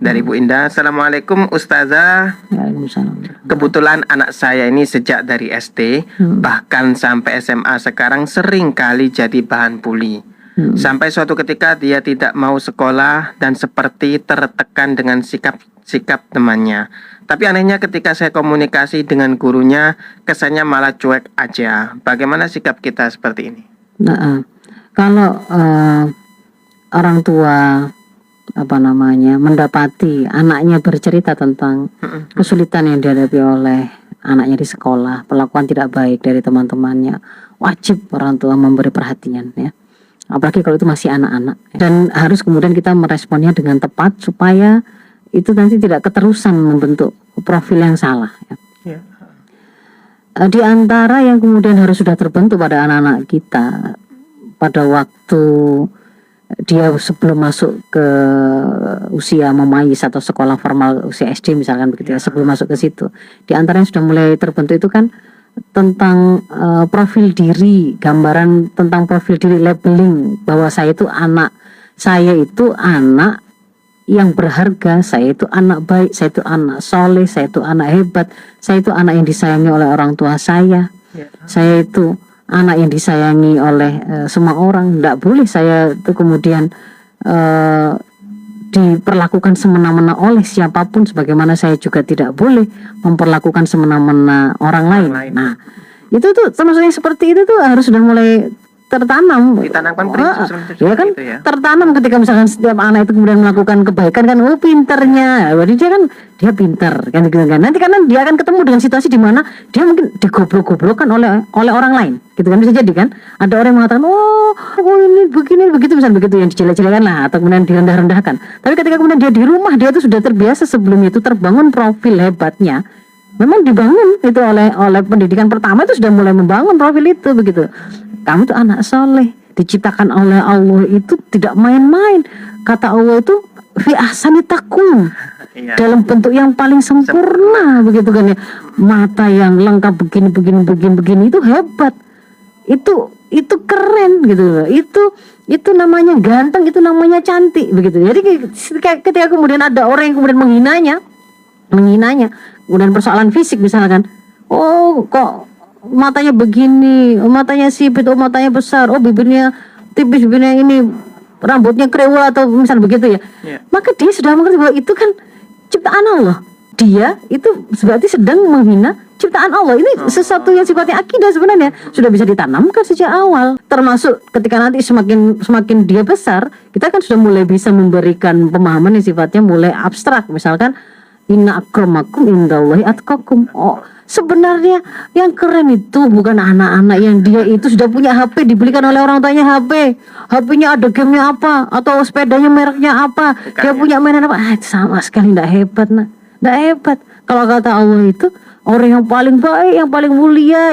Dari Bu Indah, Assalamualaikum Ustazah. Waalaikumsalam. Kebetulan anak saya ini sejak dari SD bahkan sampai SMA sekarang sering kali jadi bahan bully. Sampai suatu ketika dia tidak mau sekolah dan seperti tertekan dengan sikap temannya. Tapi anehnya ketika saya komunikasi dengan gurunya, kesannya malah cuek aja. Bagaimana sikap kita seperti ini? Nah, kalau orang tua mendapati anaknya bercerita tentang kesulitan yang dihadapi oleh anaknya di sekolah, perlakuan tidak baik dari teman-temannya, wajib orang tua memberi perhatian ya. Apalagi kalau itu masih anak-anak, dan harus kemudian kita meresponnya dengan tepat supaya itu nanti tidak keterusan membentuk profil yang salah ya. Di antara yang kemudian harus sudah terbentuk pada anak-anak kita pada waktu dia sebelum masuk ke usia memayis atau sekolah formal usia SD misalkan begitu ya, sebelum masuk ke situ, di antaranya sudah mulai terbentuk itu kan tentang profil diri, gambaran tentang profil diri, labeling bahwa saya itu anak yang berharga, saya itu anak baik, saya itu anak soleh, saya itu anak hebat, saya itu anak yang disayangi oleh orang tua saya itu anak yang disayangi oleh semua orang. Tidak boleh saya itu kemudian diperlakukan semena-mena oleh siapapun, sebagaimana saya juga tidak boleh memperlakukan semena-mena orang lain. Nah, itu tuh maksudnya seperti itu tuh harus sudah mulai tertanam, ditanamkan prinsip ya kan, gitu ya. tertanam ketika misalkan setiap anak itu kemudian melakukan kebaikan kan, oh pinternya, berarti dia pinter kan gitu kan. Nanti karena dia akan ketemu dengan situasi di mana dia mungkin digoblok-goblokkan oleh orang lain, gitu kan, bisa jadi kan. Ada orang yang mengatakan oh ini begini begitu, misalnya begitu, yang dijelek-jelekan lah atau kemudian direndah-rendahkan. Tapi ketika kemudian dia di rumah, dia itu sudah terbiasa sebelum itu terbangun profil hebatnya. Memang dibangun itu oleh pendidikan pertama itu sudah mulai membangun profil itu begitu. Kamu tuh anak soleh, diciptakan oleh Allah itu tidak main-main. Kata Allah itu fi ahsani taqwim, dalam bentuk yang paling sempurna begitu kan ya. Mata yang lengkap begini itu hebat. Itu keren gitu loh. Itu namanya ganteng, itu namanya cantik begitu. Jadi ketika kemudian ada orang yang kemudian menghinanya, kemudian persoalan fisik misalkan, oh kok matanya begini, matanya sipit, oh matanya besar, oh bibirnya tipis, bibirnya ini, rambutnya kriwil atau misal begitu ya. Maka dia sudah mengerti bahwa itu kan ciptaan Allah. Dia itu berarti sedang menghina ciptaan Allah. Ini sesuatu yang sifatnya akidah sebenarnya sudah bisa ditanamkan sejak awal. Termasuk ketika nanti semakin dia besar, kita kan sudah mulai bisa memberikan pemahaman yang sifatnya mulai abstrak. Misalkan inna akramakum indallahi atqakum. Oh, sebenarnya yang keren itu bukan anak-anak yang dia itu sudah punya HP, dibelikan oleh orang tuanya HP-nya ada gamenya apa, atau sepedanya mereknya apa, dia punya mainan apa, sama sekali tidak hebat, tidak hebat. Kalau kata Allah itu orang yang paling baik, yang paling mulia,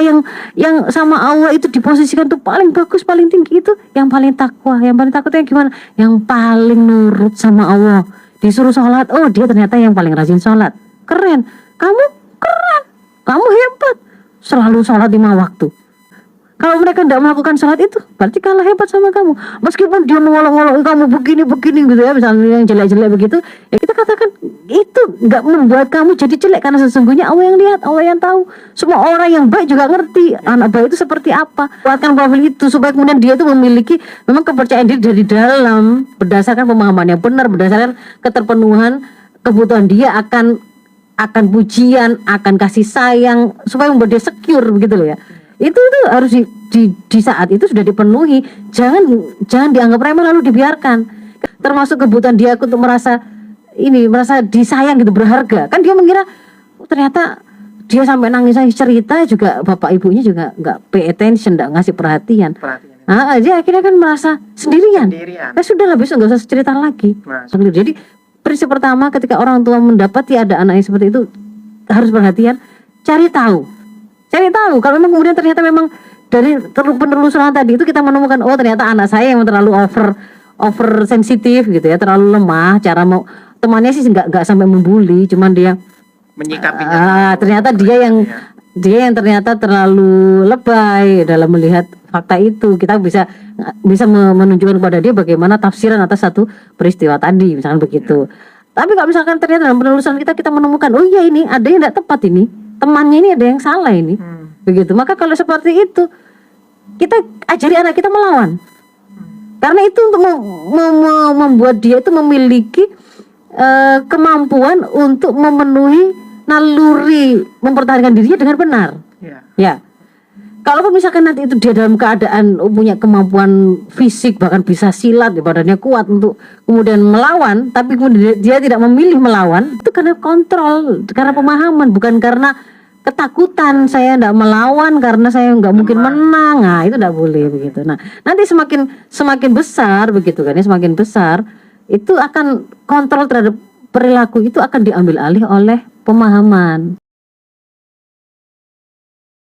yang sama Allah itu diposisikan tuh paling bagus, paling tinggi itu yang paling takwa. Yang paling takwa itu yang gimana? Yang paling nurut sama Allah. Disuruh sholat, oh dia ternyata yang paling rajin sholat. Keren, kamu keren, kamu hebat, selalu sholat 5 waktu. Kalau mereka tidak melakukan sholat itu, berarti kalah hebat sama kamu. Meskipun dia mengolok-olok kamu begini gitu ya, misalnya yang jelek-jelek begitu, ya kita katakan itu nggak membuat kamu jadi jelek, karena sesungguhnya Allah yang lihat, Allah yang tahu. Semua orang yang baik juga ngerti anak baik itu seperti apa. Buatkan profil itu supaya kemudian dia itu memiliki memang kepercayaan diri dari dalam, berdasarkan pemahaman yang benar, berdasarkan keterpenuhan kebutuhan dia akan pujian, akan kasih sayang, supaya membuat dia secure begitu loh ya. Itu harus di saat itu sudah dipenuhi. Jangan dianggap remeh lalu dibiarkan. Termasuk kebutuhan dia untuk merasa disayang gitu, berharga. Kan dia mengira ternyata dia sampai nangis cerita juga bapak ibunya juga nggak pay attention, nggak ngasih perhatian. Dia akhirnya kan merasa sendirian. Sudahlah, besok nggak usah cerita lagi. Jadi prinsip pertama ketika orang tua mendapati ada anak yang seperti itu, harus perhatian, cari tahu kalau memang kemudian ternyata memang dari penelusuran tadi itu kita menemukan, oh ternyata anak saya yang terlalu over sensitif gitu ya, terlalu lemah, cara mau temannya sih nggak sampai membuli, cuman dia menyikapinya ternyata dia yang ternyata terlalu lebay dalam melihat fakta itu. Kita bisa menunjukkan kepada dia bagaimana tafsiran atas satu peristiwa tadi, misalkan begitu. Tapi kalau misalkan ternyata dalam penelusuran kita menemukan, oh iya ini ada yang tidak tepat ini, temannya ini ada yang salah ini, begitu. Maka kalau seperti itu, kita ajari anak kita melawan. Karena itu untuk membuat dia itu memiliki kemampuan untuk memenuhi naluri mempertahankan dirinya dengan benar. Ya. Kalau misalkan nanti itu dia dalam keadaan punya kemampuan fisik, bahkan bisa silat, badannya kuat untuk kemudian melawan, tapi kemudian dia tidak memilih melawan, itu karena kontrol, karena pemahaman, bukan karena ketakutan. Saya tidak melawan karena saya nggak mungkin menang. Nah, itu tidak boleh begitu. Nah, nanti semakin besar begitu kan, ya, semakin besar itu akan kontrol terhadap perilaku itu akan diambil alih oleh pemahaman.